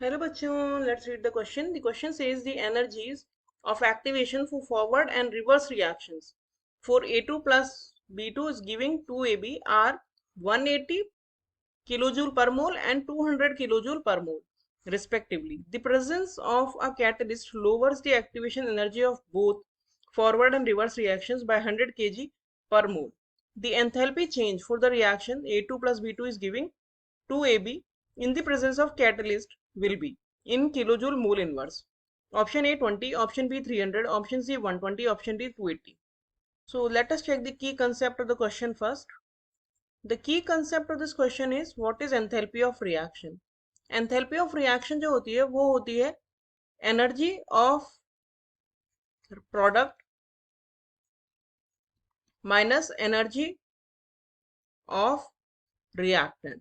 Hello bachon, let's read the question. The question says the energies of activation for forward and reverse reactions for A2 plus B2 is giving 2AB are 180 kilojoule per mole and 200 kilojoule per mole respectively. The presence of a catalyst lowers the activation energy of both forward and reverse reactions by 100 kg per mole. The enthalpy change for the reaction A2 plus B2 is giving 2AB in the presence of catalyst will be in kilojoule mole inverse. Option A 20, option B 300, option C 120, option D 280. So let us check the key concept of the question first. The key concept of this question is what is enthalpy of reaction. Enthalpy of reaction जो होती है वो होती है energy of product minus energy of reactant.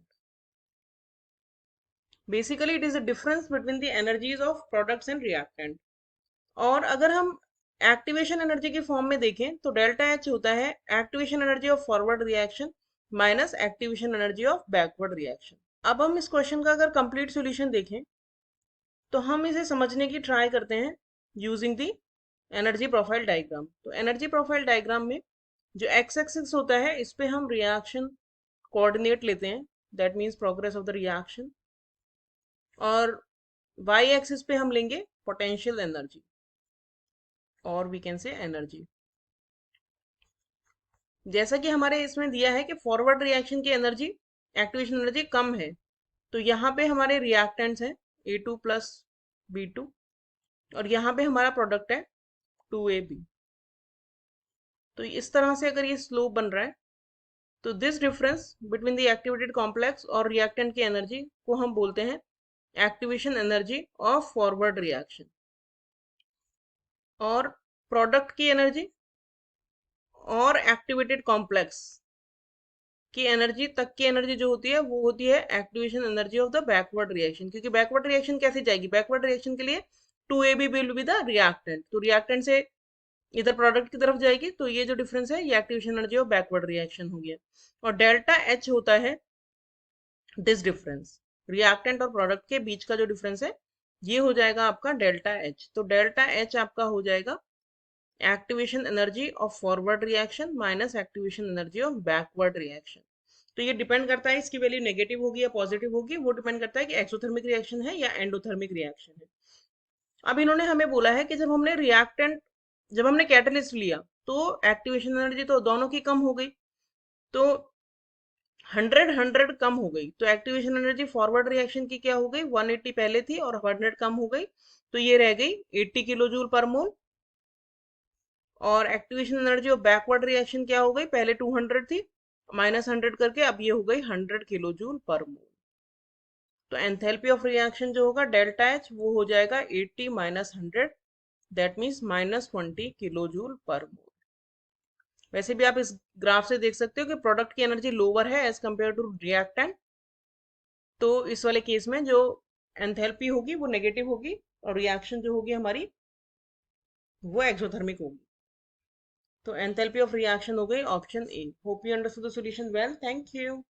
Basically it is the difference between the energies of products and reactant. और अगर हम activation energy के फॉर्म में देखें तो डेल्टा एच होता है activation energy of forward reaction minus activation energy of backward reaction. अब हम इस क्वेश्चन का अगर कंप्लीट सॉल्यूशन देखें तो हम इसे समझने की ट्राई करते हैं using the energy profile diagram. तो एनर्जी प्रोफाइल डायग्राम में जो एक्स एक्सिस होता है इस पे हम रिएक्शन कोऑर्डिनेट लेते हैं, that means progress of the reaction, और वाई एक्सिस पे हम लेंगे पोटेंशियल एनर्जी और वी कैन से एनर्जी. जैसा कि हमारे इसमें दिया है कि फॉरवर्ड रिएक्शन की एनर्जी एक्टिवेशन एनर्जी कम है, तो यहाँ पे हमारे रिएक्टेंट्स हैं A2 प्लस B2 और यहाँ पे हमारा प्रोडक्ट है 2AB. तो इस तरह से अगर ये स्लोप बन रहा है तो this difference between the activated complex और रिएक्टेंट की एनर्जी को हम बोलते हैं activation energy of forward reaction. और प्रोडक्ट की एनर्जी और एक्टिवेटेड कॉम्प्लेक्स की एनर्जी तक की एनर्जी जो होती है वो होती है activation energy of the backward reaction. क्योंकि बैकवर्ड रिएक्शन कैसे जाएगी, बैकवर्ड रिएक्शन के लिए 2AB will be the reactant, तो रिएक्टेंट से इधर प्रोडक्ट की तरफ जाएगी, तो ये जो डिफरेंस है ये activation energy of backward reaction हो गया. और डेल्टा एच होता है दिस डिफरेंस, रिएक्टेंट और प्रोडक्ट के बीच का जो डिफरेंस है ये हो जाएगा आपका डेल्टा एच. तो डेल्टा एच आपका हो जाएगा activation energy of forward reaction minus activation energy of backward reaction. तो ये डिपेंड करता है इसकी वैल्यू नेगेटिव होगी या पॉजिटिव होगी, वो डिपेंड करता है कि एक्सोथर्मिक रिएक्शन है या एंडोथर्मिक रिएक्शन है. अब इन्होंने हमें बोला है कि जब हमने कैटलिस्ट लिया तो एक्टिवेशन एनर्जी तो दोनों की कम हो गई, तो 100 कम हो गई, तो एक्टिवेशन एनर्जी फॉरवर्ड रिएक्शन की क्या हो गई, 180 पहले थी और 100 कम हो गई, तो ये रह गई 80 किलो जूल पर मोल. और activation energy of backward reaction क्या हो गई, पहले 200 थी, माइनस 100 करके अब ये हो गई 100 किलो जूल पर मोल. तो एंथैल्पी ऑफ रिएक्शन जो होगा डेल्टा एच वो हो जाएगा 80 minus 100, that means minus 20 kilo joule per mole. वैसे भी आप इस ग्राफ से देख सकते हो कि प्रोडक्ट की एनर्जी लोअर है एज कंपेयर टू रिएक्टेंट, तो इस वाले केस में जो एंथैल्पी होगी वो नेगेटिव होगी और रिएक्शन जो होगी हमारी वो एक्सोथर्मिक होगी. तो एंथैल्पी ऑफ रिएक्शन हो गई option A. Hope you understood the solution well. Thank you.